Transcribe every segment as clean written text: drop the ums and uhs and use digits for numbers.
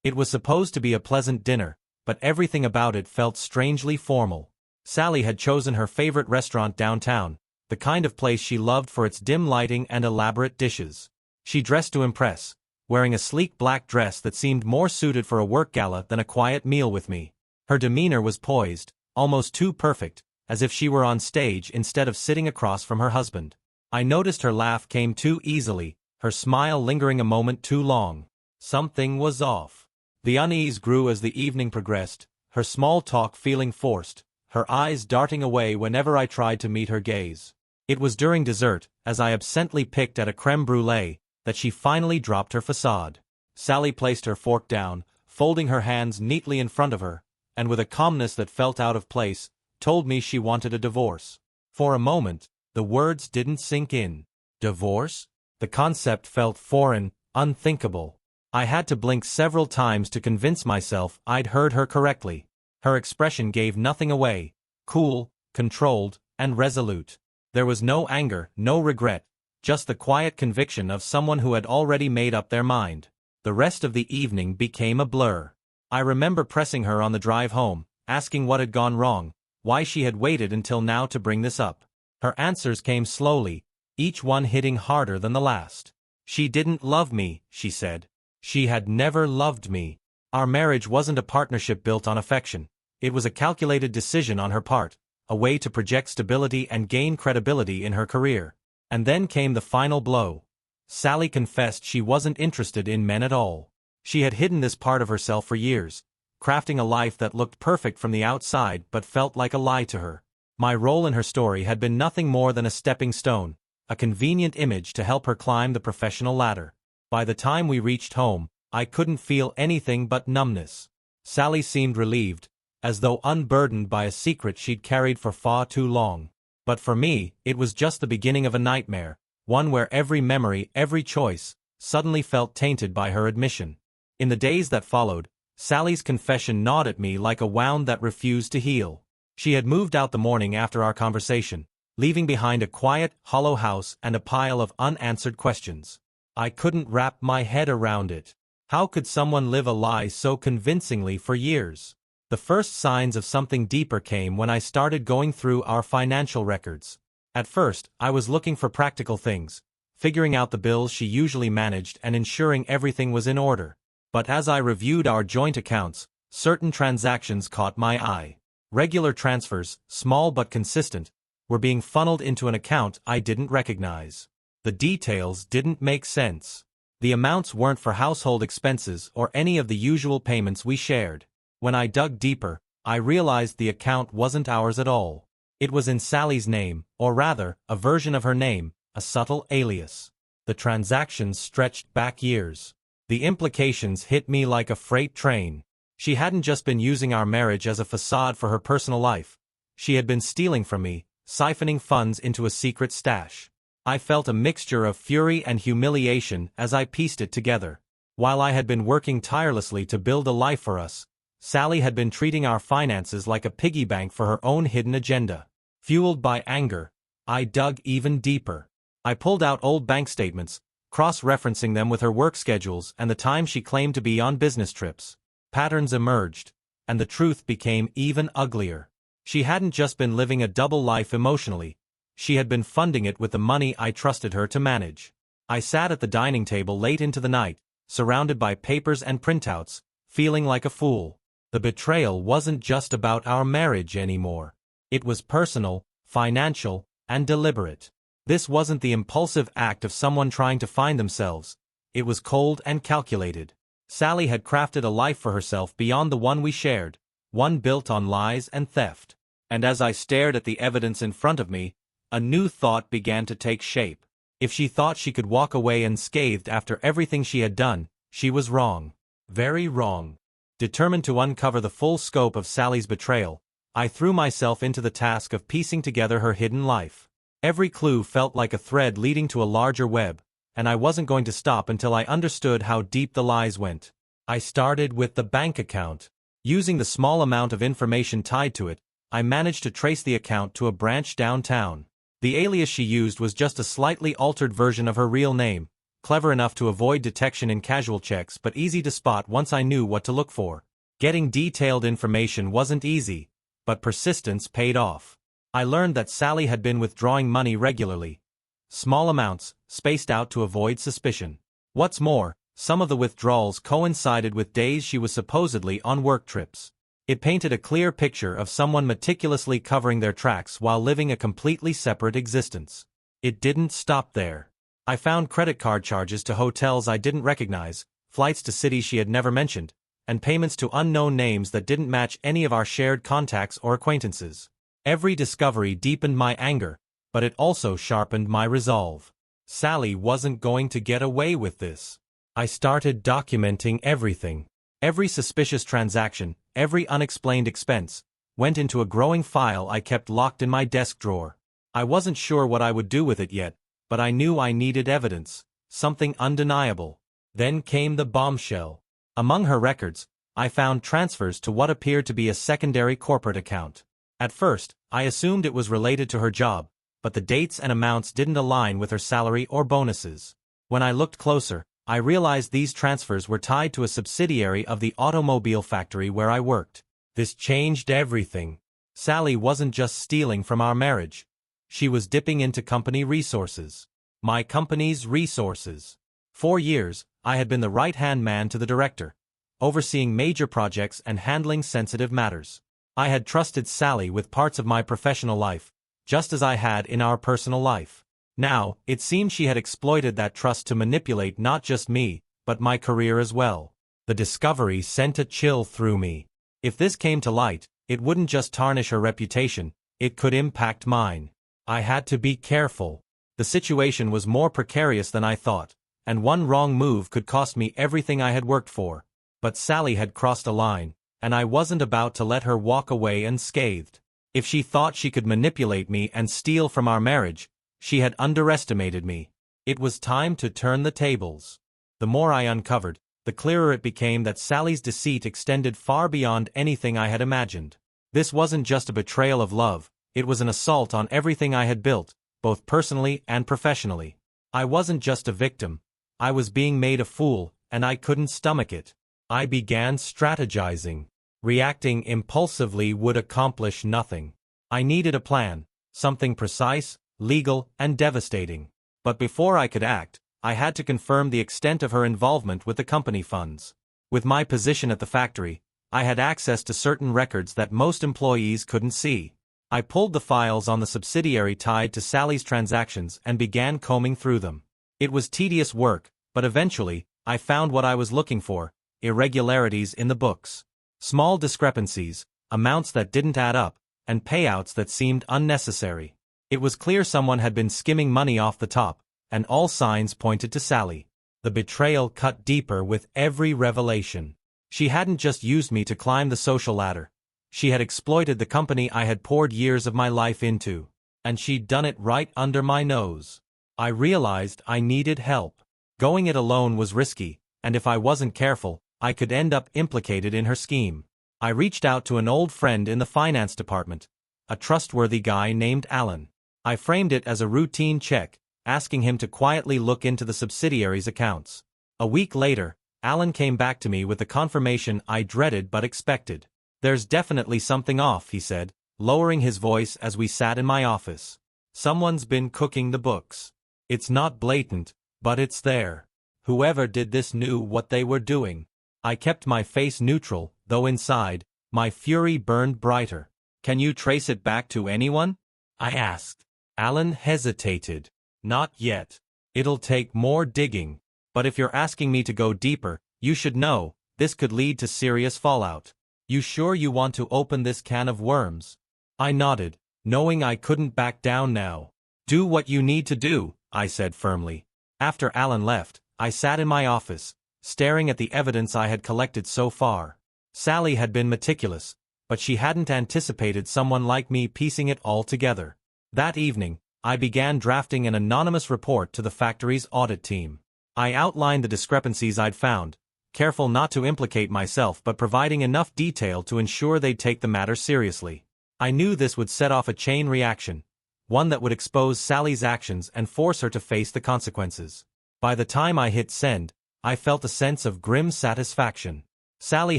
It was supposed to be a pleasant dinner, but everything about it felt strangely formal. Sally had chosen her favorite restaurant downtown, the kind of place she loved for its dim lighting and elaborate dishes. She dressed to impress, wearing a sleek black dress that seemed more suited for a work gala than a quiet meal with me. Her demeanor was poised, almost too perfect, as if she were on stage instead of sitting across from her husband. I noticed her laugh came too easily, her smile lingering a moment too long. Something was off. The unease grew as the evening progressed, her small talk feeling forced, her eyes darting away whenever I tried to meet her gaze. It was during dessert, as I absently picked at a crème brûlée, that she finally dropped her facade. Sally placed her fork down, folding her hands neatly in front of her, and with a calmness that felt out of place, told me she wanted a divorce. For a moment, the words didn't sink in. Divorce? The concept felt foreign, unthinkable. I had to blink several times to convince myself I'd heard her correctly. Her expression gave nothing away, cool, controlled, and resolute. There was no anger, no regret, just the quiet conviction of someone who had already made up their mind. The rest of the evening became a blur. I remember pressing her on the drive home, asking what had gone wrong, why she had waited until now to bring this up. Her answers came slowly, each one hitting harder than the last. She didn't love me, she said. She had never loved me. Our marriage wasn't a partnership built on affection. It was a calculated decision on her part, a way to project stability and gain credibility in her career. And then came the final blow. Sally confessed she wasn't interested in men at all. She had hidden this part of herself for years, crafting a life that looked perfect from the outside but felt like a lie to her. My role in her story had been nothing more than a stepping stone, a convenient image to help her climb the professional ladder. By the time we reached home, I couldn't feel anything but numbness. Sally seemed relieved, as though unburdened by a secret she'd carried for far too long. But for me, it was just the beginning of a nightmare, one where every memory, every choice, suddenly felt tainted by her admission. In the days that followed, Sally's confession gnawed at me like a wound that refused to heal. She had moved out the morning after our conversation, leaving behind a quiet, hollow house and a pile of unanswered questions. I couldn't wrap my head around it. How could someone live a lie so convincingly for years? The first signs of something deeper came when I started going through our financial records. At first, I was looking for practical things, figuring out the bills she usually managed and ensuring everything was in order. But as I reviewed our joint accounts, certain transactions caught my eye. Regular transfers, small but consistent, were being funneled into an account I didn't recognize. The details didn't make sense. The amounts weren't for household expenses or any of the usual payments we shared. When I dug deeper, I realized the account wasn't ours at all. It was in Sally's name, or rather, a version of her name, a subtle alias. The transactions stretched back years. The implications hit me like a freight train. She hadn't just been using our marriage as a facade for her personal life. She had been stealing from me, siphoning funds into a secret stash. I felt a mixture of fury and humiliation as I pieced it together. While I had been working tirelessly to build a life for us, Sally had been treating our finances like a piggy bank for her own hidden agenda. Fueled by anger, I dug even deeper. I pulled out old bank statements, cross-referencing them with her work schedules and the time she claimed to be on business trips. Patterns emerged, and the truth became even uglier. She hadn't just been living a double life emotionally. She had been funding it with the money I trusted her to manage. I sat at the dining table late into the night, surrounded by papers and printouts, feeling like a fool. The betrayal wasn't just about our marriage anymore. It was personal, financial, and deliberate. This wasn't the impulsive act of someone trying to find themselves. It was cold and calculated. Sally had crafted a life for herself beyond the one we shared, one built on lies and theft. And as I stared at the evidence in front of me, a new thought began to take shape. If she thought she could walk away unscathed after everything she had done, she was wrong. Very wrong. Determined to uncover the full scope of Sally's betrayal, I threw myself into the task of piecing together her hidden life. Every clue felt like a thread leading to a larger web, and I wasn't going to stop until I understood how deep the lies went. I started with the bank account. Using the small amount of information tied to it, I managed to trace the account to a branch downtown. The alias she used was just a slightly altered version of her real name, clever enough to avoid detection in casual checks but easy to spot once I knew what to look for. Getting detailed information wasn't easy, but persistence paid off. I learned that Sally had been withdrawing money regularly. Small amounts, spaced out to avoid suspicion. What's more, some of the withdrawals coincided with days she was supposedly on work trips. It painted a clear picture of someone meticulously covering their tracks while living a completely separate existence. It didn't stop there. I found credit card charges to hotels I didn't recognize, flights to cities she had never mentioned, and payments to unknown names that didn't match any of our shared contacts or acquaintances. Every discovery deepened my anger, but it also sharpened my resolve. Sally wasn't going to get away with this. I started documenting everything. Every suspicious transaction, every unexplained expense, went into a growing file I kept locked in my desk drawer. I wasn't sure what I would do with it yet, but I knew I needed evidence, something undeniable. Then came the bombshell. Among her records, I found transfers to what appeared to be a secondary corporate account. At first, I assumed it was related to her job, but the dates and amounts didn't align with her salary or bonuses. When I looked closer, I realized these transfers were tied to a subsidiary of the automobile factory where I worked. This changed everything. Sally wasn't just stealing from our marriage. She was dipping into company resources. My company's resources. For years, I had been the right-hand man to the director, overseeing major projects and handling sensitive matters. I had trusted Sally with parts of my professional life, just as I had in our personal life. Now, it seemed she had exploited that trust to manipulate not just me, but my career as well. The discovery sent a chill through me. If this came to light, it wouldn't just tarnish her reputation, it could impact mine. I had to be careful. The situation was more precarious than I thought, and one wrong move could cost me everything I had worked for. But Sally had crossed a line, and I wasn't about to let her walk away unscathed. If she thought she could manipulate me and steal from our marriage, she had underestimated me. It was time to turn the tables. The more I uncovered, the clearer it became that Sally's deceit extended far beyond anything I had imagined. This wasn't just a betrayal of love, it was an assault on everything I had built, both personally and professionally. I wasn't just a victim. I was being made a fool, and I couldn't stomach it. I began strategizing. Reacting impulsively would accomplish nothing. I needed a plan, something precise, legal, and devastating. But before I could act, I had to confirm the extent of her involvement with the company funds. With my position at the factory, I had access to certain records that most employees couldn't see. I pulled the files on the subsidiary tied to Sally's transactions and began combing through them. It was tedious work, but eventually, I found what I was looking for: irregularities in the books. Small discrepancies, amounts that didn't add up, and payouts that seemed unnecessary. It was clear someone had been skimming money off the top, and all signs pointed to Sally. The betrayal cut deeper with every revelation. She hadn't just used me to climb the social ladder. She had exploited the company I had poured years of my life into. And she'd done it right under my nose. I realized I needed help. Going it alone was risky, and if I wasn't careful, I could end up implicated in her scheme. I reached out to an old friend in the finance department, a trustworthy guy named Alan. I framed it as a routine check, asking him to quietly look into the subsidiary's accounts. A week later, Alan came back to me with the confirmation I dreaded but expected. "There's definitely something off," he said, lowering his voice as we sat in my office. "Someone's been cooking the books. It's not blatant, but it's there. Whoever did this knew what they were doing." I kept my face neutral, though inside, my fury burned brighter. "Can you trace it back to anyone?" I asked. Alan hesitated. "Not yet. It'll take more digging. But if you're asking me to go deeper, you should know, this could lead to serious fallout. You sure you want to open this can of worms?" I nodded, knowing I couldn't back down now. "Do what you need to do," I said firmly. After Alan left, I sat in my office, staring at the evidence I had collected so far. Sally had been meticulous, but she hadn't anticipated someone like me piecing it all together. That evening, I began drafting an anonymous report to the factory's audit team. I outlined the discrepancies I'd found, careful not to implicate myself but providing enough detail to ensure they'd take the matter seriously. I knew this would set off a chain reaction, one that would expose Sally's actions and force her to face the consequences. By the time I hit send, I felt a sense of grim satisfaction. Sally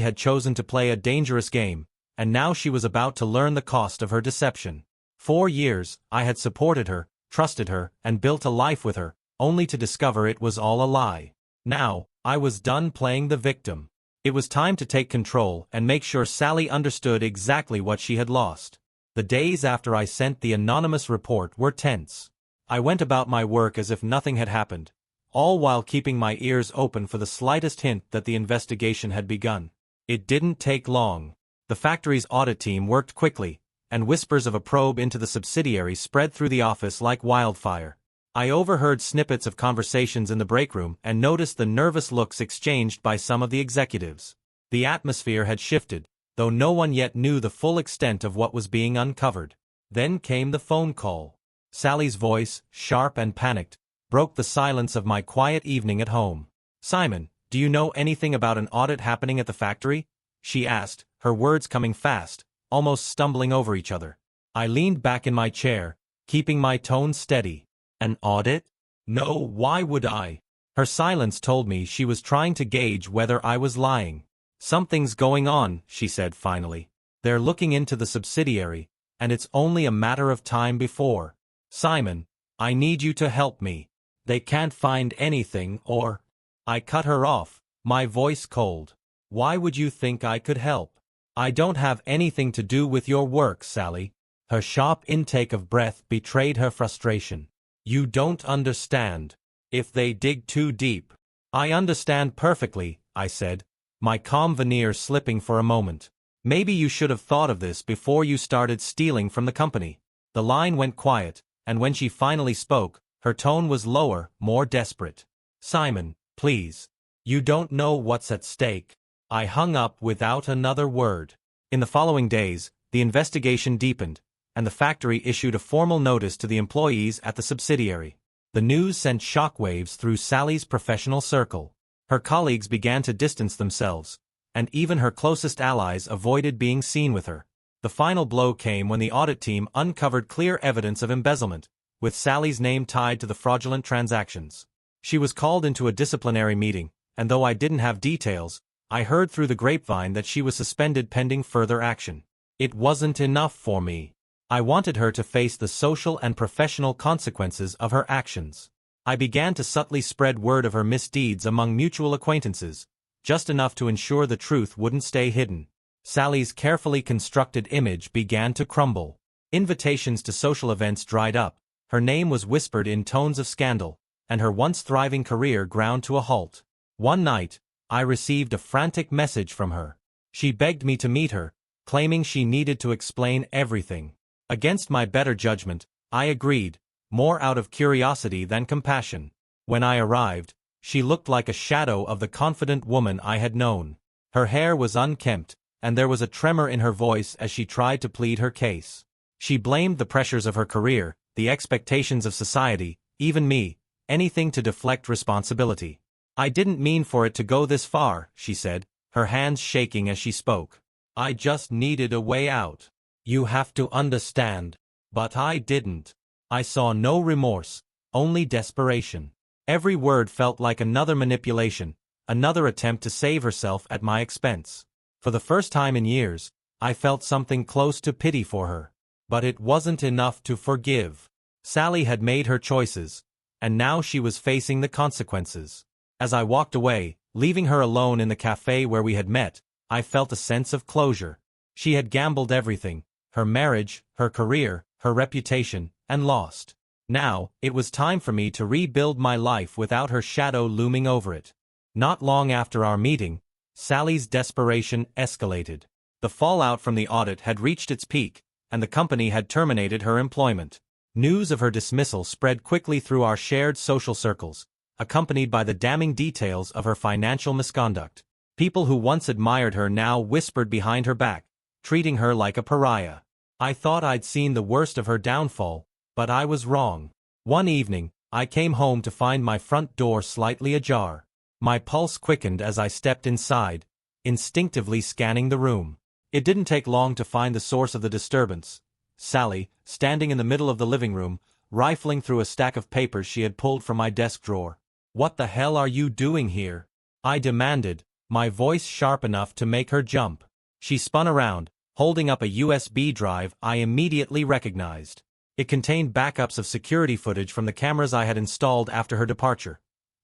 had chosen to play a dangerous game, and now she was about to learn the cost of her deception. 4 years, I had supported her, trusted her, and built a life with her, only to discover it was all a lie. Now, I was done playing the victim. It was time to take control and make sure Sally understood exactly what she had lost. The days after I sent the anonymous report were tense. I went about my work as if nothing had happened, all while keeping my ears open for the slightest hint that the investigation had begun. It didn't take long. The factory's audit team worked quickly, and whispers of a probe into the subsidiary spread through the office like wildfire. I overheard snippets of conversations in the break room and noticed the nervous looks exchanged by some of the executives. The atmosphere had shifted, though no one yet knew the full extent of what was being uncovered. Then came the phone call. Sally's voice, sharp and panicked, broke the silence of my quiet evening at home. "Simon, do you know anything about an audit happening at the factory?" she asked, her words coming fast, almost stumbling over each other. I leaned back in my chair, keeping my tone steady. "An audit? No, why would I?" Her silence told me she was trying to gauge whether I was lying. "Something's going on," she said finally. "They're looking into the subsidiary, and it's only a matter of time before. Simon, I need you to help me. They can't find anything or—" I cut her off, my voice cold. "Why would you think I could help? I don't have anything to do with your work, Sally." Her sharp intake of breath betrayed her frustration. "You don't understand. If they dig too deep—" "I understand perfectly," I said, my calm veneer slipping for a moment. "Maybe you should have thought of this before you started stealing from the company." The line went quiet, and when she finally spoke, her tone was lower, more desperate. "Simon, please. You don't know what's at stake." I hung up without another word. In the following days, the investigation deepened, and the factory issued a formal notice to the employees at the subsidiary. The news sent shockwaves through Sally's professional circle. Her colleagues began to distance themselves, and even her closest allies avoided being seen with her. The final blow came when the audit team uncovered clear evidence of embezzlement, with Sally's name tied to the fraudulent transactions. She was called into a disciplinary meeting, and though I didn't have details, I heard through the grapevine that she was suspended pending further action. It wasn't enough for me. I wanted her to face the social and professional consequences of her actions. I began to subtly spread word of her misdeeds among mutual acquaintances, just enough to ensure the truth wouldn't stay hidden. Sally's carefully constructed image began to crumble. Invitations to social events dried up, her name was whispered in tones of scandal, and her once thriving career ground to a halt. One night, I received a frantic message from her. She begged me to meet her, claiming she needed to explain everything. Against my better judgment, I agreed, more out of curiosity than compassion. When I arrived, she looked like a shadow of the confident woman I had known. Her hair was unkempt, and there was a tremor in her voice as she tried to plead her case. She blamed the pressures of her career, the expectations of society, even me, anything to deflect responsibility. "I didn't mean for it to go this far," she said, her hands shaking as she spoke. "I just needed a way out. You have to understand." But I didn't. I saw no remorse, only desperation. Every word felt like another manipulation, another attempt to save herself at my expense. For the first time in years, I felt something close to pity for her. But it wasn't enough to forgive. Sally had made her choices, and now she was facing the consequences. As I walked away, leaving her alone in the cafe where we had met, I felt a sense of closure. She had gambled everything, her marriage, her career, her reputation, and lost. Now, it was time for me to rebuild my life without her shadow looming over it. Not long after our meeting, Sally's desperation escalated. The fallout from the audit had reached its peak, and the company had terminated her employment. News of her dismissal spread quickly through our shared social circles, accompanied by the damning details of her financial misconduct. People who once admired her now whispered behind her back, treating her like a pariah. I thought I'd seen the worst of her downfall, but I was wrong. One evening, I came home to find my front door slightly ajar. My pulse quickened as I stepped inside, instinctively scanning the room. It didn't take long to find the source of the disturbance. Sally, standing in the middle of the living room, rifling through a stack of papers she had pulled from my desk drawer. "What the hell are you doing here?" I demanded, my voice sharp enough to make her jump. She spun around, holding up a USB drive I immediately recognized. It contained backups of security footage from the cameras I had installed after her departure.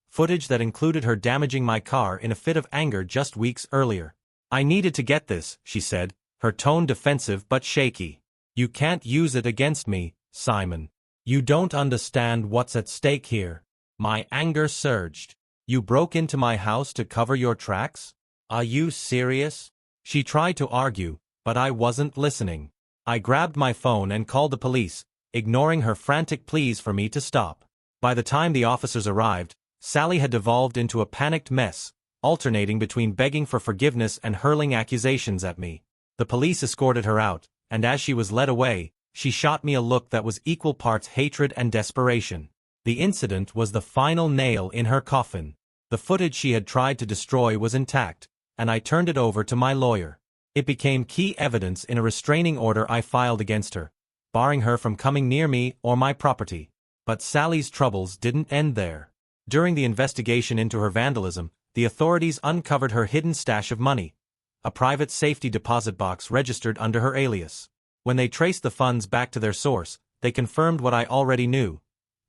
Footage that included her damaging my car in a fit of anger just weeks earlier. "I needed to get this," she said, her tone defensive but shaky. "You can't use it against me, Simon. You don't understand what's at stake here." My anger surged. "You broke into my house to cover your tracks? Are you serious?" She tried to argue, but I wasn't listening. I grabbed my phone and called the police, ignoring her frantic pleas for me to stop. By the time the officers arrived, Sally had devolved into a panicked mess, alternating between begging for forgiveness and hurling accusations at me. The police escorted her out, and as she was led away, she shot me a look that was equal parts hatred and desperation. The incident was the final nail in her coffin. The footage she had tried to destroy was intact, and I turned it over to my lawyer. It became key evidence in a restraining order I filed against her, barring her from coming near me or my property. But Sally's troubles didn't end there. During the investigation into her vandalism, the authorities uncovered her hidden stash of money, a private safety deposit box registered under her alias. When they traced the funds back to their source, they confirmed what I already knew.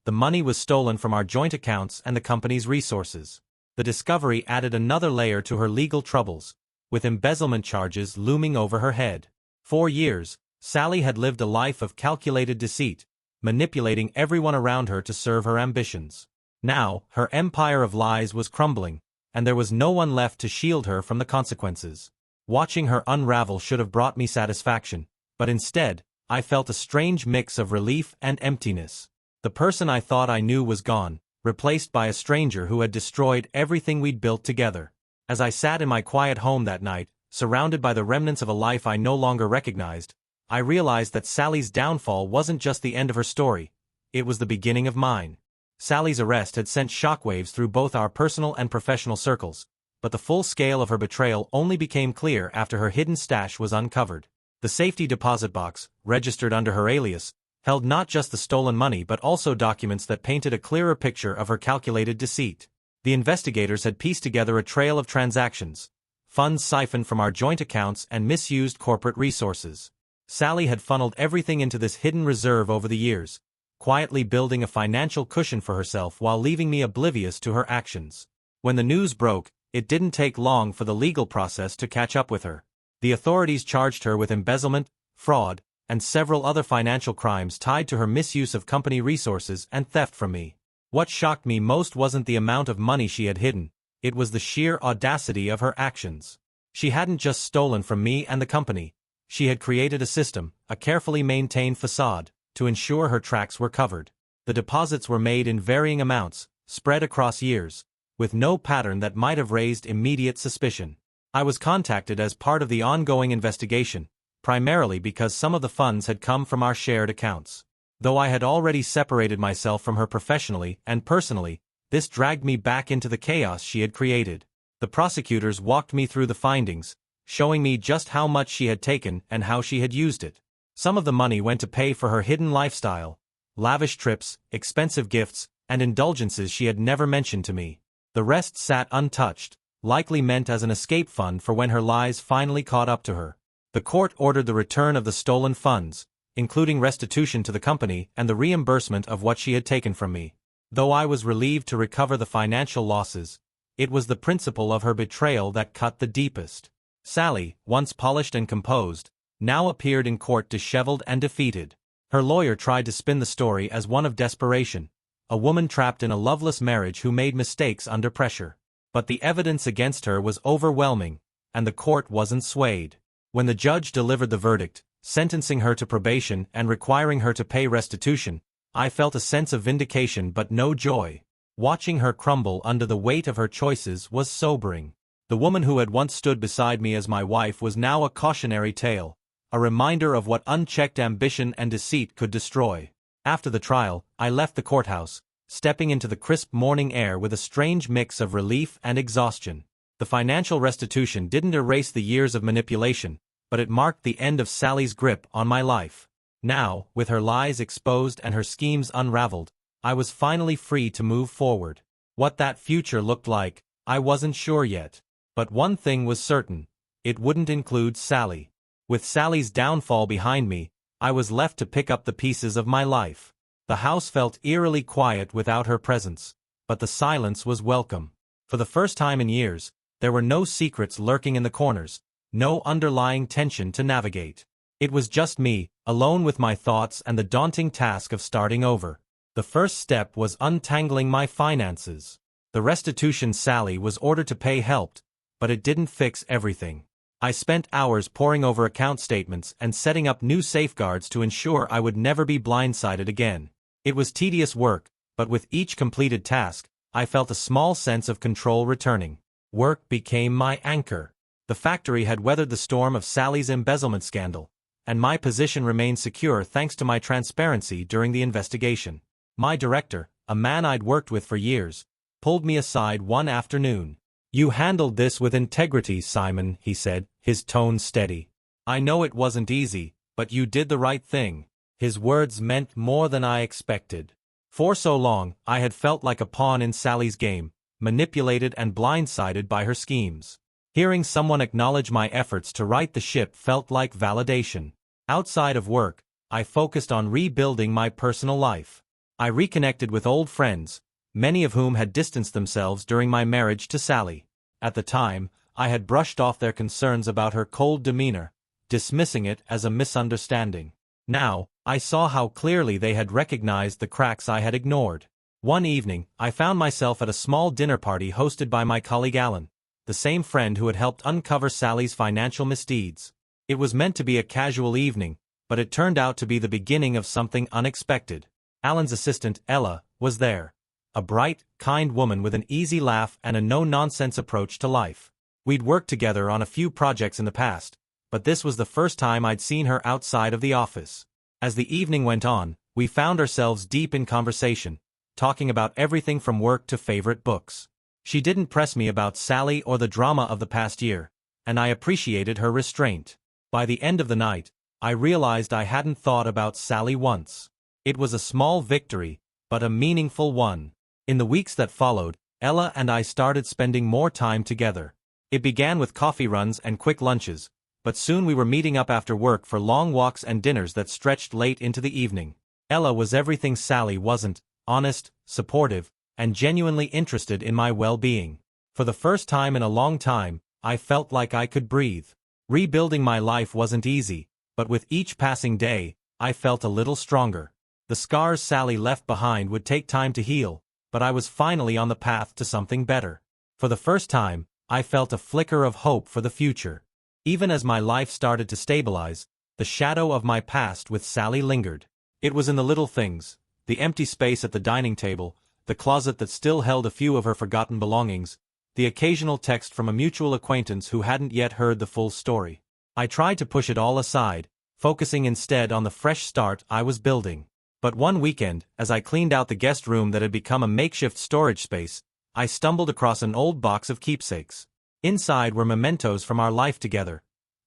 The money was stolen from our joint accounts and the company's resources. The discovery added another layer to her legal troubles, with embezzlement charges looming over her head. For years, Sally had lived a life of calculated deceit, manipulating everyone around her to serve her ambitions. Now, her empire of lies was crumbling, and there was no one left to shield her from the consequences. Watching her unravel should have brought me satisfaction, but instead, I felt a strange mix of relief and emptiness. The person I thought I knew was gone, replaced by a stranger who had destroyed everything we'd built together. As I sat in my quiet home that night, surrounded by the remnants of a life I no longer recognized, I realized that Sally's downfall wasn't just the end of her story, it was the beginning of mine. Sally's arrest had sent shockwaves through both our personal and professional circles, but the full scale of her betrayal only became clear after her hidden stash was uncovered. The safety deposit box, registered under her alias, held not just the stolen money but also documents that painted a clearer picture of her calculated deceit. The investigators had pieced together a trail of transactions, funds siphoned from our joint accounts and misused corporate resources. Sally had funneled everything into this hidden reserve over the years, quietly building a financial cushion for herself while leaving me oblivious to her actions. When the news broke, it didn't take long for the legal process to catch up with her. The authorities charged her with embezzlement, fraud, and several other financial crimes tied to her misuse of company resources and theft from me. What shocked me most wasn't the amount of money she had hidden, it was the sheer audacity of her actions. She hadn't just stolen from me and the company, she had created a system, a carefully maintained facade, to ensure her tracks were covered. The deposits were made in varying amounts, spread across years, with no pattern that might have raised immediate suspicion. I was contacted as part of the ongoing investigation, primarily because some of the funds had come from our shared accounts. Though I had already separated myself from her professionally and personally, this dragged me back into the chaos she had created. The prosecutors walked me through the findings, showing me just how much she had taken and how she had used it. Some of the money went to pay for her hidden lifestyle, lavish trips, expensive gifts, and indulgences she had never mentioned to me. The rest sat untouched, likely meant as an escape fund for when her lies finally caught up to her. The court ordered the return of the stolen funds, including restitution to the company and the reimbursement of what she had taken from me. Though I was relieved to recover the financial losses, it was the principle of her betrayal that cut the deepest. Sally, once polished and composed, now appeared in court disheveled and defeated. Her lawyer tried to spin the story as one of desperation, a woman trapped in a loveless marriage who made mistakes under pressure. But the evidence against her was overwhelming, and the court wasn't swayed. When the judge delivered the verdict, sentencing her to probation and requiring her to pay restitution, I felt a sense of vindication but no joy. Watching her crumble under the weight of her choices was sobering. The woman who had once stood beside me as my wife was now a cautionary tale, a reminder of what unchecked ambition and deceit could destroy. After the trial, I left the courthouse, stepping into the crisp morning air with a strange mix of relief and exhaustion. The financial restitution didn't erase the years of manipulation, but it marked the end of Sally's grip on my life. Now, with her lies exposed and her schemes unraveled, I was finally free to move forward. What that future looked like, I wasn't sure yet. But one thing was certain. It wouldn't include Sally. With Sally's downfall behind me, I was left to pick up the pieces of my life. The house felt eerily quiet without her presence, but the silence was welcome. For the first time in years, there were no secrets lurking in the corners, no underlying tension to navigate. It was just me, alone with my thoughts and the daunting task of starting over. The first step was untangling my finances. The restitution Sally was ordered to pay helped, but it didn't fix everything. I spent hours poring over account statements and setting up new safeguards to ensure I would never be blindsided again. It was tedious work, but with each completed task, I felt a small sense of control returning. Work became my anchor. The factory had weathered the storm of Sally's embezzlement scandal, and my position remained secure thanks to my transparency during the investigation. My director, a man I'd worked with for years, pulled me aside one afternoon. "You handled this with integrity, Simon," he said, his tone steady. "I know it wasn't easy, but you did the right thing." His words meant more than I expected. For so long, I had felt like a pawn in Sally's game, manipulated and blindsided by her schemes. Hearing someone acknowledge my efforts to right the ship felt like validation. Outside of work, I focused on rebuilding my personal life. I reconnected with old friends, many of whom had distanced themselves during my marriage to Sally. At the time, I had brushed off their concerns about her cold demeanor, dismissing it as a misunderstanding. Now, I saw how clearly they had recognized the cracks I had ignored. One evening, I found myself at a small dinner party hosted by my colleague Alan, the same friend who had helped uncover Sally's financial misdeeds. It was meant to be a casual evening, but it turned out to be the beginning of something unexpected. Alan's assistant, Ella, was there. A bright, kind woman with an easy laugh and a no-nonsense approach to life. We'd worked together on a few projects in the past, but this was the first time I'd seen her outside of the office. As the evening went on, we found ourselves deep in conversation, talking about everything from work to favorite books. She didn't press me about Sally or the drama of the past year, and I appreciated her restraint. By the end of the night, I realized I hadn't thought about Sally once. It was a small victory, but a meaningful one. In the weeks that followed, Ella and I started spending more time together. It began with coffee runs and quick lunches, but soon we were meeting up after work for long walks and dinners that stretched late into the evening. Ella was everything Sally wasn't: honest, supportive, and genuinely interested in my well-being. For the first time in a long time, I felt like I could breathe. Rebuilding my life wasn't easy, but with each passing day, I felt a little stronger. The scars Sally left behind would take time to heal, but I was finally on the path to something better. For the first time, I felt a flicker of hope for the future. Even as my life started to stabilize, the shadow of my past with Sally lingered. It was in the little things: the empty space at the dining table, the closet that still held a few of her forgotten belongings, the occasional text from a mutual acquaintance who hadn't yet heard the full story. I tried to push it all aside, focusing instead on the fresh start I was building. But one weekend, as I cleaned out the guest room that had become a makeshift storage space, I stumbled across an old box of keepsakes. Inside were mementos from our life together: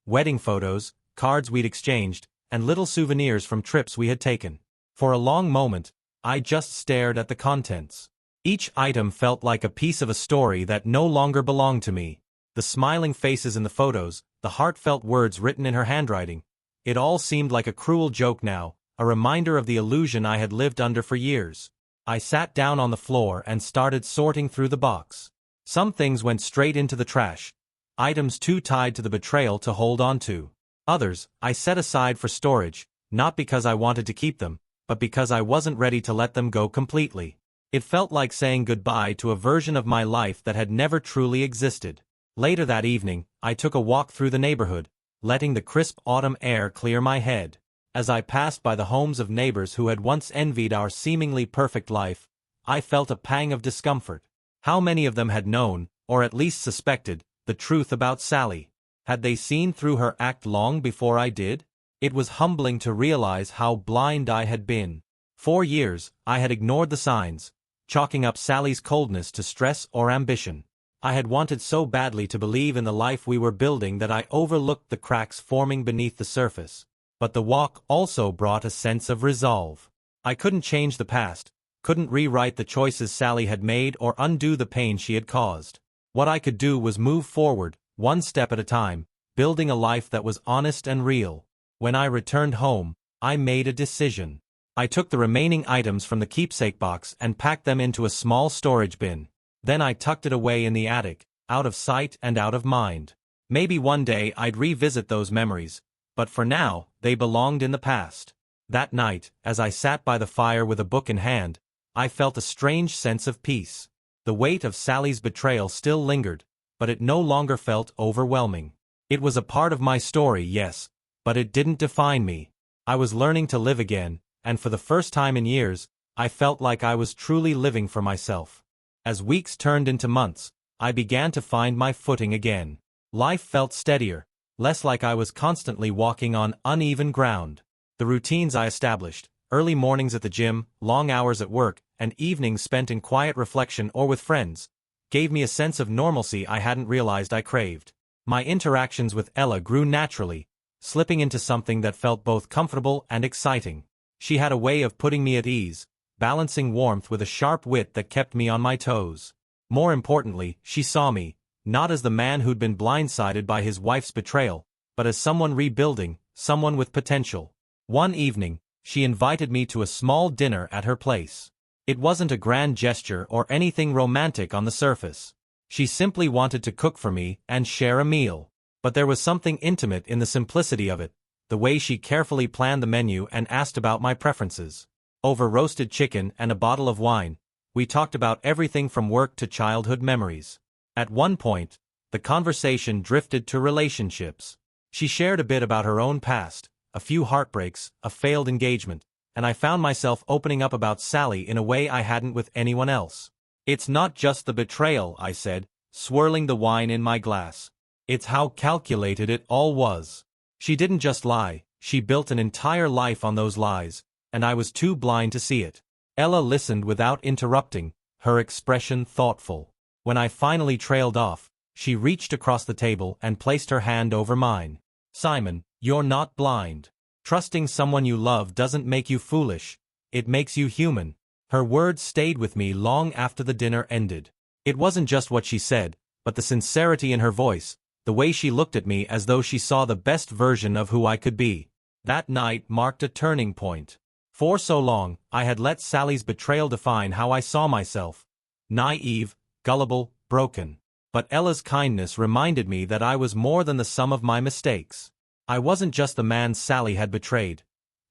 wedding photos, cards we'd exchanged, and little souvenirs from trips we had taken. For a long moment, I just stared at the contents. Each item felt like a piece of a story that no longer belonged to me. The smiling faces in the photos, the heartfelt words written in her handwriting. It all seemed like a cruel joke now, a reminder of the illusion I had lived under for years. I sat down on the floor and started sorting through the box. Some things went straight into the trash, items too tied to the betrayal to hold on to. Others, I set aside for storage, not because I wanted to keep them, but because I wasn't ready to let them go completely. It felt like saying goodbye to a version of my life that had never truly existed. Later that evening, I took a walk through the neighborhood, letting the crisp autumn air clear my head. As I passed by the homes of neighbors who had once envied our seemingly perfect life, I felt a pang of discomfort. How many of them had known, or at least suspected, the truth about Sally? Had they seen through her act long before I did? It was humbling to realize how blind I had been. For years, I had ignored the signs, chalking up Sally's coldness to stress or ambition. I had wanted so badly to believe in the life we were building that I overlooked the cracks forming beneath the surface. But the walk also brought a sense of resolve. I couldn't change the past, couldn't rewrite the choices Sally had made or undo the pain she had caused. What I could do was move forward, one step at a time, building a life that was honest and real. When I returned home, I made a decision. I took the remaining items from the keepsake box and packed them into a small storage bin. Then I tucked it away in the attic, out of sight and out of mind. Maybe one day I'd revisit those memories, but for now, they belonged in the past. That night, as I sat by the fire with a book in hand, I felt a strange sense of peace. The weight of Sally's betrayal still lingered, but it no longer felt overwhelming. It was a part of my story, yes, but it didn't define me. I was learning to live again, and for the first time in years, I felt like I was truly living for myself. As weeks turned into months, I began to find my footing again. Life felt steadier, less like I was constantly walking on uneven ground. The routines I established, early mornings at the gym, long hours at work, and evenings spent in quiet reflection or with friends, gave me a sense of normalcy I hadn't realized I craved. My interactions with Ella grew naturally, slipping into something that felt both comfortable and exciting. She had a way of putting me at ease, balancing warmth with a sharp wit that kept me on my toes. More importantly, she saw me, not as the man who'd been blindsided by his wife's betrayal, but as someone rebuilding, someone with potential. One evening, she invited me to a small dinner at her place. It wasn't a grand gesture or anything romantic on the surface. She simply wanted to cook for me and share a meal. But there was something intimate in the simplicity of it, the way she carefully planned the menu and asked about my preferences. Over roasted chicken and a bottle of wine, we talked about everything from work to childhood memories. At one point, the conversation drifted to relationships. She shared a bit about her own past, a few heartbreaks, a failed engagement, and I found myself opening up about Sally in a way I hadn't with anyone else. "It's not just the betrayal," I said, swirling the wine in my glass. "It's how calculated it all was. She didn't just lie, she built an entire life on those lies, and I was too blind to see it." Ella listened without interrupting, her expression thoughtful. When I finally trailed off, she reached across the table and placed her hand over mine. "Simon, you're not blind. Trusting someone you love doesn't make you foolish, it makes you human." Her words stayed with me long after the dinner ended. It wasn't just what she said, but the sincerity in her voice, the way she looked at me as though she saw the best version of who I could be. That night marked a turning point. For so long, I had let Sally's betrayal define how I saw myself. Naive, gullible, broken. But Ella's kindness reminded me that I was more than the sum of my mistakes. I wasn't just the man Sally had betrayed.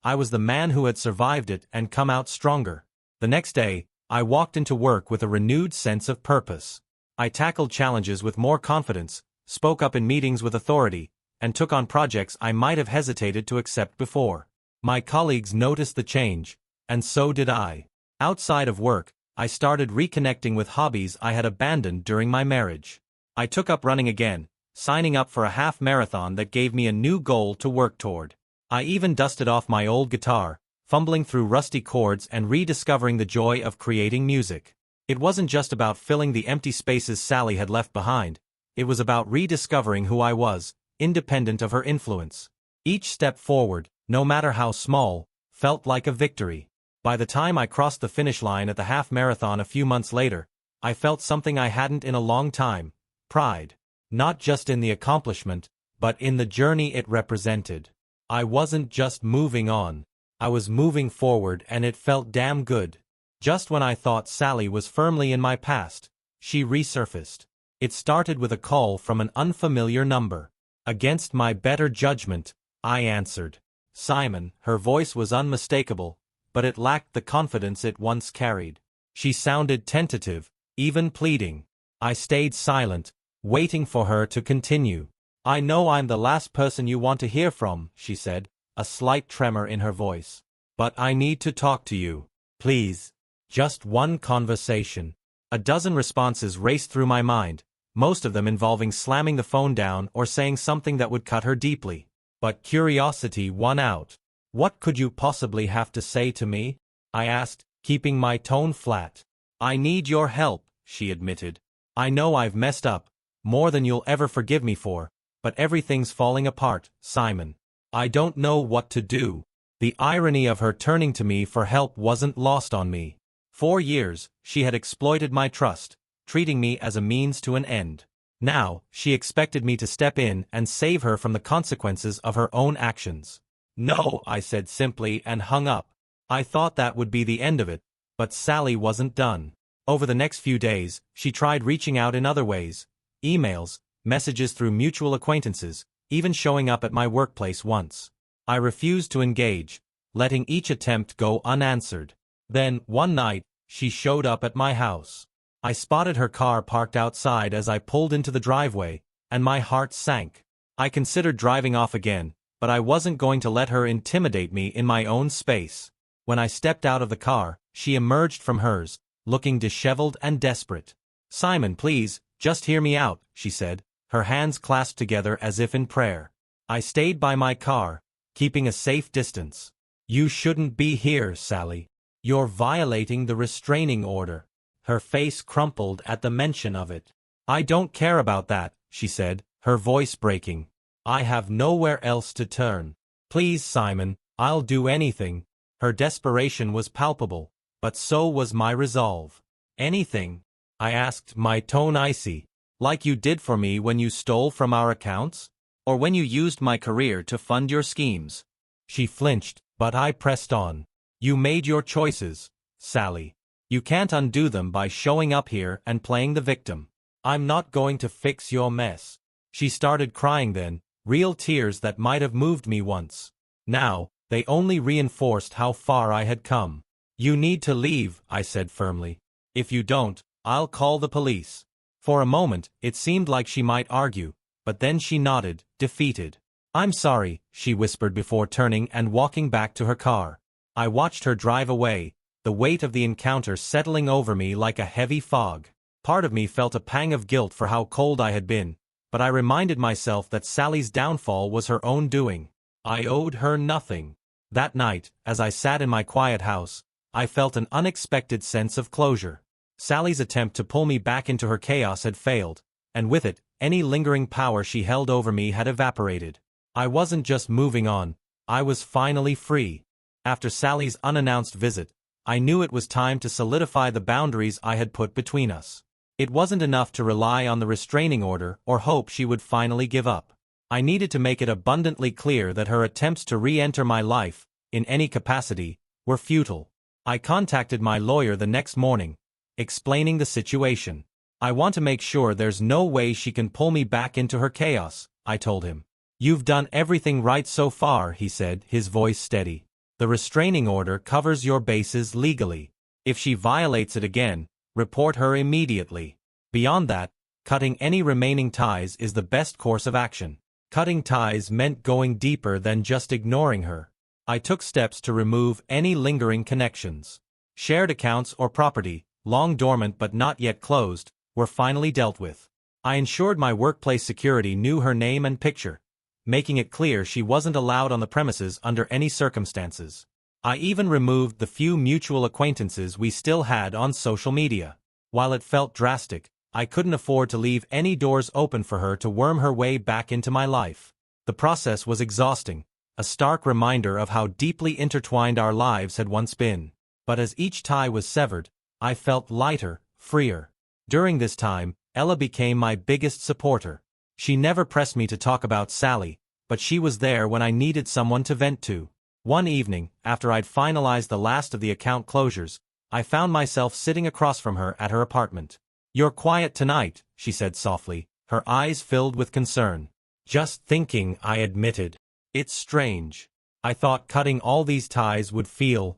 I was the man who had survived it and come out stronger. The next day, I walked into work with a renewed sense of purpose. I tackled challenges with more confidence, spoke up in meetings with authority, and took on projects I might have hesitated to accept before. My colleagues noticed the change, and so did I. Outside of work, I started reconnecting with hobbies I had abandoned during my marriage. I took up running again, signing up for a half marathon that gave me a new goal to work toward. I even dusted off my old guitar, fumbling through rusty chords and rediscovering the joy of creating music. It wasn't just about filling the empty spaces Sally had left behind, it was about rediscovering who I was, independent of her influence. Each step forward, no matter how small, felt like a victory. By the time I crossed the finish line at the half marathon a few months later, I felt something I hadn't in a long time: pride. Not just in the accomplishment, but in the journey it represented. I wasn't just moving on. I was moving forward, and it felt damn good. Just when I thought Sally was firmly in my past, she resurfaced. It started with a call from an unfamiliar number. Against my better judgment, I answered. "Simon," her voice was unmistakable, but it lacked the confidence it once carried. She sounded tentative, even pleading. I stayed silent, waiting for her to continue. "I know I'm the last person you want to hear from," she said, a slight tremor in her voice. "But I need to talk to you. Please. Just one conversation." A dozen responses raced through my mind, most of them involving slamming the phone down or saying something that would cut her deeply. But curiosity won out. "What could you possibly have to say to me?" I asked, keeping my tone flat. "I need your help," she admitted. "I know I've messed up, more than you'll ever forgive me for, but everything's falling apart, Simon. I don't know what to do." The irony of her turning to me for help wasn't lost on me. 4 years, she had exploited my trust, treating me as a means to an end. Now, she expected me to step in and save her from the consequences of her own actions. No, I said simply and hung up. I thought that would be the end of it, but Sally wasn't done. Over the next few days, she tried reaching out in other ways: emails, messages through mutual acquaintances, even showing up at my workplace once. I refused to engage, letting each attempt go unanswered. Then, one night, she showed up at my house. I spotted her car parked outside as I pulled into the driveway, and my heart sank. I considered driving off again, but I wasn't going to let her intimidate me in my own space. When I stepped out of the car, she emerged from hers, looking disheveled and desperate. "Simon, please, just hear me out," she said, her hands clasped together as if in prayer. I stayed by my car, keeping a safe distance. "You shouldn't be here, Sally. You're violating the restraining order." Her face crumpled at the mention of it. "I don't care about that," she said, her voice breaking. "I have nowhere else to turn. Please, Simon, I'll do anything." Her desperation was palpable, but so was my resolve. "Anything?" I asked, my tone icy. "Like you did for me when you stole from our accounts? Or when you used my career to fund your schemes?" She flinched, but I pressed on. "You made your choices, Sally. You can't undo them by showing up here and playing the victim. I'm not going to fix your mess." She started crying then, real tears that might have moved me once. Now, they only reinforced how far I had come. "You need to leave," I said firmly. "If you don't, I'll call the police." For a moment, it seemed like she might argue, but then she nodded, defeated. "I'm sorry," she whispered before turning and walking back to her car. I watched her drive away, the weight of the encounter settling over me like a heavy fog. Part of me felt a pang of guilt for how cold I had been, but I reminded myself that Sally's downfall was her own doing. I owed her nothing. That night, as I sat in my quiet house, I felt an unexpected sense of closure. Sally's attempt to pull me back into her chaos had failed, and with it, any lingering power she held over me had evaporated. I wasn't just moving on, I was finally free. After Sally's unannounced visit, I knew it was time to solidify the boundaries I had put between us. It wasn't enough to rely on the restraining order or hope she would finally give up. I needed to make it abundantly clear that her attempts to re-enter my life, in any capacity, were futile. I contacted my lawyer the next morning, explaining the situation. "I want to make sure there's no way she can pull me back into her chaos," I told him. "You've done everything right so far," he said, his voice steady. "The restraining order covers your bases legally. If she violates it again, report her immediately. Beyond that, cutting any remaining ties is the best course of action." Cutting ties meant going deeper than just ignoring her. I took steps to remove any lingering connections. Shared accounts or property, long dormant but not yet closed, were finally dealt with. I ensured my workplace security knew her name and picture, making it clear she wasn't allowed on the premises under any circumstances. I even removed the few mutual acquaintances we still had on social media. While it felt drastic, I couldn't afford to leave any doors open for her to worm her way back into my life. The process was exhausting, a stark reminder of how deeply intertwined our lives had once been. But as each tie was severed, I felt lighter, freer. During this time, Ella became my biggest supporter. She never pressed me to talk about Sally, but she was there when I needed someone to vent to. One evening, after I'd finalized the last of the account closures, I found myself sitting across from her at her apartment. "You're quiet tonight," she said softly, her eyes filled with concern. "Just thinking," I admitted. "It's strange. I thought cutting all these ties would feel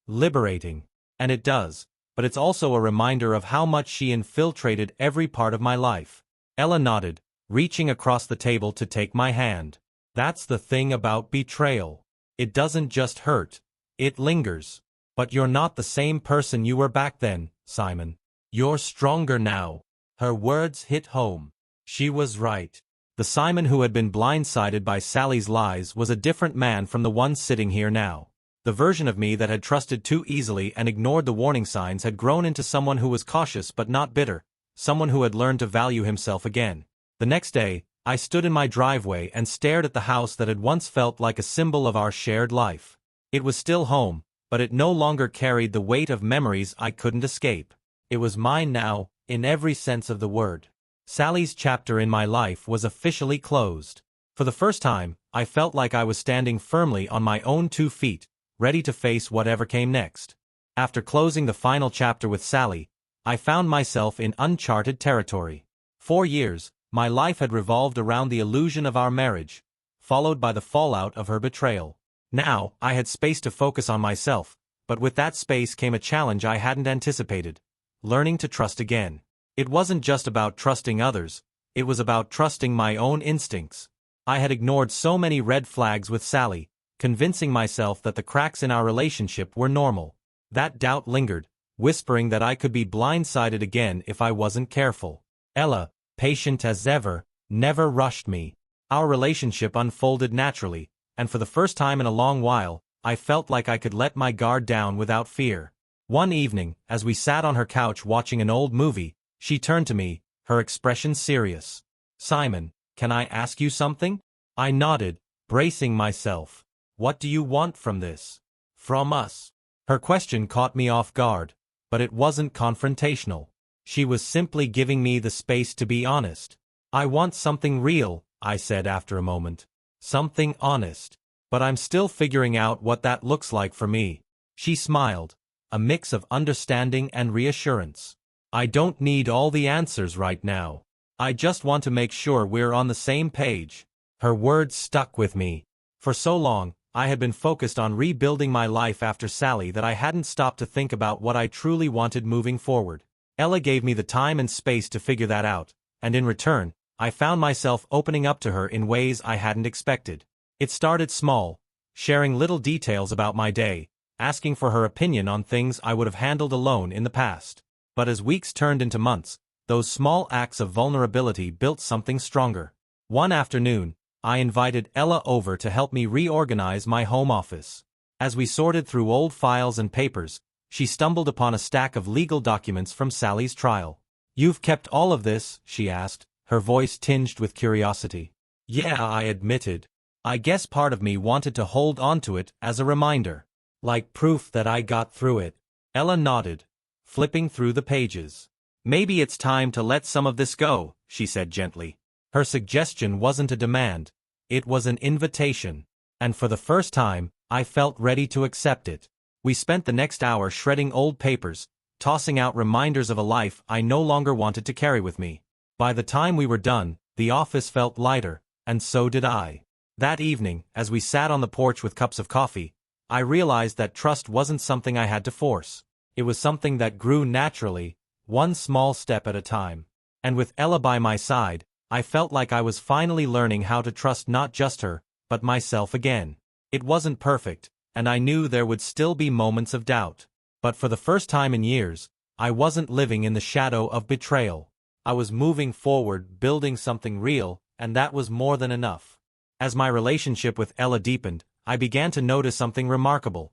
liberating. And it does, but it's also a reminder of how much she infiltrated every part of my life." Ella nodded, reaching across the table to take my hand. "That's the thing about betrayal. It doesn't just hurt, it lingers. But you're not the same person you were back then, Simon. You're stronger now." Her words hit home. She was right. The Simon who had been blindsided by Sally's lies was a different man from the one sitting here now. The version of me that had trusted too easily and ignored the warning signs had grown into someone who was cautious but not bitter, someone who had learned to value himself again. The next day, I stood in my driveway and stared at the house that had once felt like a symbol of our shared life. It was still home, but it no longer carried the weight of memories I couldn't escape. It was mine now, in every sense of the word. Sally's chapter in my life was officially closed. For the first time, I felt like I was standing firmly on my own 2 feet, ready to face whatever came next. After closing the final chapter with Sally, I found myself in uncharted territory. 4 years, my life had revolved around the illusion of our marriage, followed by the fallout of her betrayal. Now, I had space to focus on myself, but with that space came a challenge I hadn't anticipated: learning to trust again. It wasn't just about trusting others, it was about trusting my own instincts. I had ignored so many red flags with Sally, convincing myself that the cracks in our relationship were normal. That doubt lingered, whispering that I could be blindsided again if I wasn't careful. Ella, patient as ever, never rushed me. Our relationship unfolded naturally, and for the first time in a long while, I felt like I could let my guard down without fear. One evening, as we sat on her couch watching an old movie, she turned to me, her expression serious. "Simon, can I ask you something?" I nodded, bracing myself. "What do you want from this? From us?" Her question caught me off guard, but it wasn't confrontational. She was simply giving me the space to be honest. "I want something real," I said after a moment. "Something honest. But I'm still figuring out what that looks like for me." She smiled, a mix of understanding and reassurance. "I don't need all the answers right now. I just want to make sure we're on the same page." Her words stuck with me. For so long, I had been focused on rebuilding my life after Sally that I hadn't stopped to think about what I truly wanted moving forward. Ella gave me the time and space to figure that out, and in return, I found myself opening up to her in ways I hadn't expected. It started small, sharing little details about my day, asking for her opinion on things I would have handled alone in the past. But as weeks turned into months, those small acts of vulnerability built something stronger. One afternoon, I invited Ella over to help me reorganize my home office. As we sorted through old files and papers, she stumbled upon a stack of legal documents from Sally's trial. "You've kept all of this?" she asked, her voice tinged with curiosity. "Yeah," I admitted. "I guess part of me wanted to hold on to it as a reminder. Like proof that I got through it." Ella nodded, flipping through the pages. "Maybe it's time to let some of this go," she said gently. Her suggestion wasn't a demand, it was an invitation. And for the first time, I felt ready to accept it. We spent the next hour shredding old papers, tossing out reminders of a life I no longer wanted to carry with me. By the time we were done, the office felt lighter, and so did I. That evening, as we sat on the porch with cups of coffee, I realized that trust wasn't something I had to force. It was something that grew naturally, one small step at a time. And with Ella by my side, I felt like I was finally learning how to trust not just her, but myself again. It wasn't perfect, and I knew there would still be moments of doubt. But for the first time in years, I wasn't living in the shadow of betrayal. I was moving forward, building something real, and that was more than enough. As my relationship with Ella deepened, I began to notice something remarkable.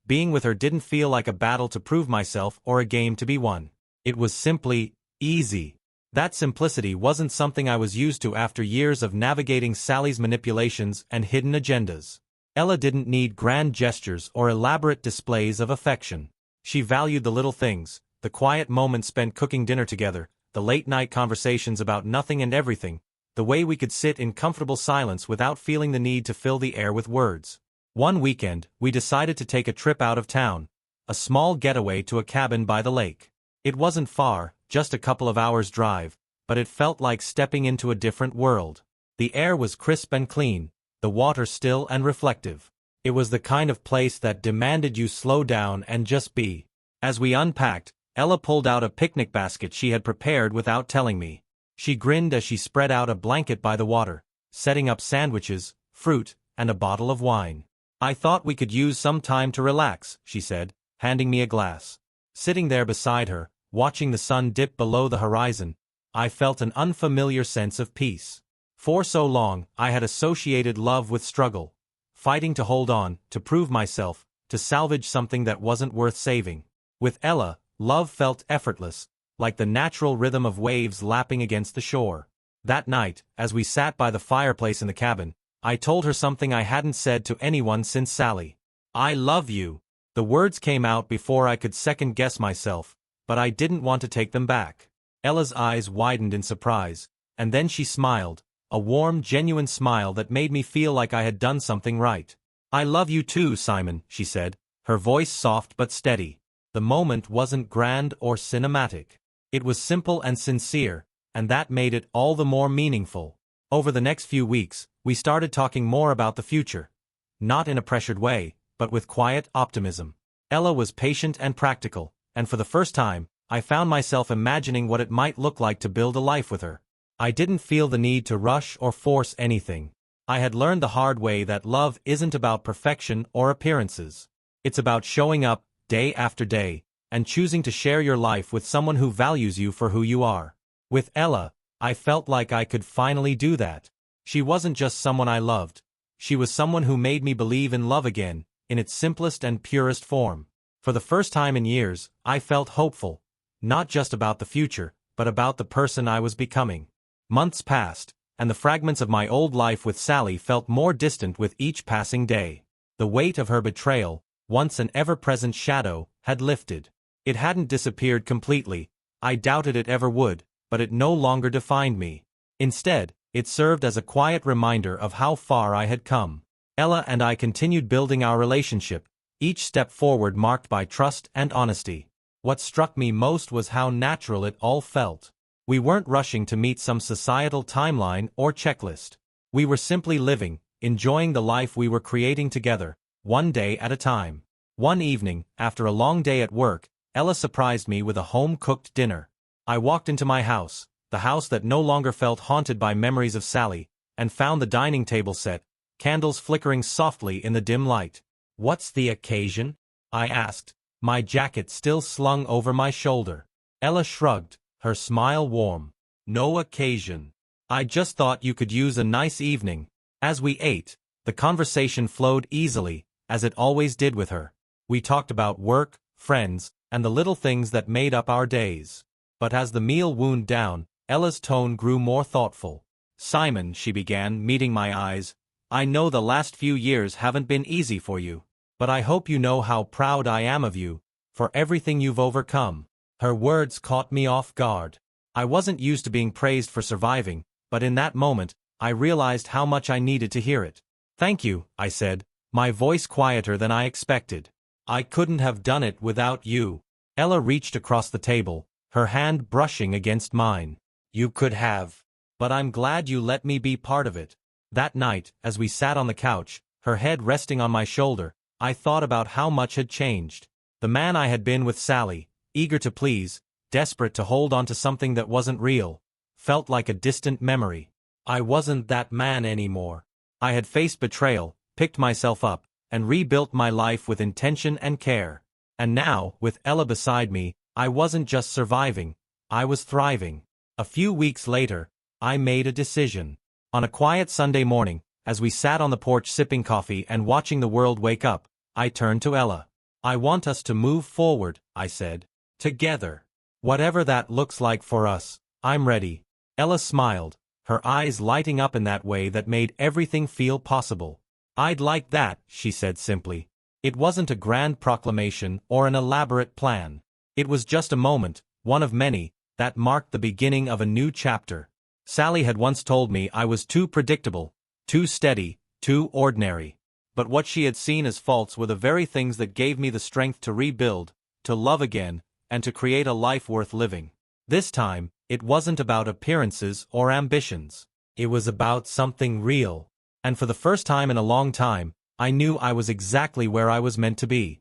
Being with her didn't feel like a battle to prove myself or a game to be won. It was simply easy. That simplicity wasn't something I was used to after years of navigating Sally's manipulations and hidden agendas. Ella didn't need grand gestures or elaborate displays of affection. She valued the little things, the quiet moments spent cooking dinner together, the late-night conversations about nothing and everything, the way we could sit in comfortable silence without feeling the need to fill the air with words. One weekend, we decided to take a trip out of town, a small getaway to a cabin by the lake. It wasn't far, just a couple of hours' drive, but it felt like stepping into a different world. The air was crisp and clean, the water still and reflective. It was the kind of place that demanded you slow down and just be. As we unpacked, Ella pulled out a picnic basket she had prepared without telling me. She grinned as she spread out a blanket by the water, setting up sandwiches, fruit, and a bottle of wine. "I thought we could use some time to relax," she said, handing me a glass. Sitting there beside her, watching the sun dip below the horizon, I felt an unfamiliar sense of peace. For so long, I had associated love with struggle, fighting to hold on, to prove myself, to salvage something that wasn't worth saving. With Ella, love felt effortless, like the natural rhythm of waves lapping against the shore. That night, as we sat by the fireplace in the cabin, I told her something I hadn't said to anyone since Sally. "I love you." The words came out before I could second-guess myself, but I didn't want to take them back. Ella's eyes widened in surprise, and then she smiled, a warm, genuine smile that made me feel like I had done something right. "I love you too, Simon," she said, her voice soft but steady. The moment wasn't grand or cinematic. It was simple and sincere, and that made it all the more meaningful. Over the next few weeks, we started talking more about the future. Not in a pressured way, but with quiet optimism. Ella was patient and practical, and for the first time, I found myself imagining what it might look like to build a life with her. I didn't feel the need to rush or force anything. I had learned the hard way that love isn't about perfection or appearances. It's about showing up, day after day, and choosing to share your life with someone who values you for who you are. With Ella, I felt like I could finally do that. She wasn't just someone I loved. She was someone who made me believe in love again, in its simplest and purest form. For the first time in years, I felt hopeful, not just about the future, but about the person I was becoming. Months passed, and the fragments of my old life with Sally felt more distant with each passing day. The weight of her betrayal, once an ever-present shadow, had lifted. It hadn't disappeared completely, I doubted it ever would, but it no longer defined me. Instead, it served as a quiet reminder of how far I had come. Ella and I continued building our relationship, each step forward marked by trust and honesty. What struck me most was how natural it all felt. We weren't rushing to meet some societal timeline or checklist. We were simply living, enjoying the life we were creating together, one day at a time. One evening, after a long day at work, Ella surprised me with a home-cooked dinner. I walked into my house, the house that no longer felt haunted by memories of Sally, and found the dining table set, candles flickering softly in the dim light. "What's the occasion?" I asked, my jacket still slung over my shoulder. Ella shrugged, her smile warm. "No occasion. I just thought you could use a nice evening." As we ate, the conversation flowed easily, as it always did with her. We talked about work, friends, and the little things that made up our days. But as the meal wound down, Ella's tone grew more thoughtful. "Simon," she began, meeting my eyes, "I know the last few years haven't been easy for you. But I hope you know how proud I am of you, for everything you've overcome." Her words caught me off guard. I wasn't used to being praised for surviving, but in that moment, I realized how much I needed to hear it. "Thank you," I said, my voice quieter than I expected. "I couldn't have done it without you." Ella reached across the table, her hand brushing against mine. "You could have. But I'm glad you let me be part of it." That night, as we sat on the couch, her head resting on my shoulder, I thought about how much had changed. The man I had been with Sally, eager to please, desperate to hold on to something that wasn't real, felt like a distant memory. I wasn't that man anymore. I had faced betrayal, picked myself up, and rebuilt my life with intention and care. And now, with Ella beside me, I wasn't just surviving, I was thriving. A few weeks later, I made a decision. On a quiet Sunday morning, as we sat on the porch sipping coffee and watching the world wake up, I turned to Ella. "I want us to move forward," I said. "Together. Whatever that looks like for us, I'm ready." Ella smiled, her eyes lighting up in that way that made everything feel possible. "I'd like that," she said simply. It wasn't a grand proclamation or an elaborate plan. It was just a moment, one of many, that marked the beginning of a new chapter. Sally had once told me I was too predictable, too steady, too ordinary. But what she had seen as faults were the very things that gave me the strength to rebuild, to love again, and to create a life worth living. This time, it wasn't about appearances or ambitions. It was about something real. And for the first time in a long time, I knew I was exactly where I was meant to be.